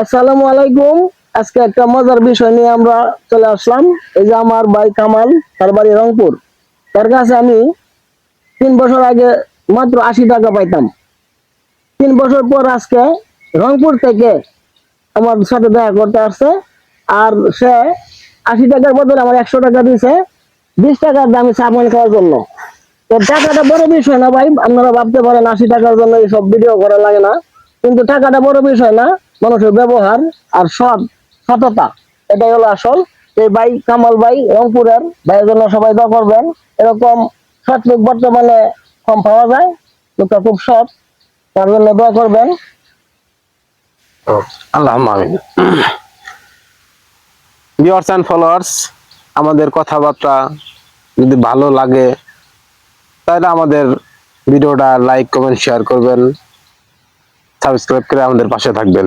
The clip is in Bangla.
আসসালামু আলাইকুম। আজকে একটা মজার বিষয় নিয়ে আমরা চলে আসলাম। এই যে আমার ভাই কামাল, তার বাড়ি রংপুর। তার কাছে আমি 3 বছর আগে মাত্র 80 টাকা পাইতাম। 3 বছর পর আজকে রংপুর থেকে আমার সাথে দেখা করতে আসছে। আর সে 80 টাকার বদলে আমার 100 টাকা দিয়েছে 20 টাকার দামি চা পানি খাওয়ার জন্য। তো টাকাটা বড় বিষয় না ভাই, আপনারা ভাবতে পারেন 80 টাকার জন্য এইসব ভিডিও করা লাগে না, কিন্তু টাকাটা বড় বিষয় না, মানুষের ব্যবহার আর সততা, এটাই হলো আসল। এই ভাই কামাল ভাই রংপুরের ভাইয়ের জন্য সবাই দোয়া করবেন। এরকম সৎ লোক বর্তমানে কম পাওয়া যায়, লোকটা খুব সৎ, তার জন্য দোয়া করবেন। আল্লাহ আমিন। ভিউয়ার্স এন্ড ফলোয়ার্স, আমাদের কথাবার্তা যদি ভালো লাগে তাহলে আমাদের ভিডিওটা লাইক কমেন্ট শেয়ার করবেন, সাবস্ক্রাইব করে আমাদের পাশে থাকবেন।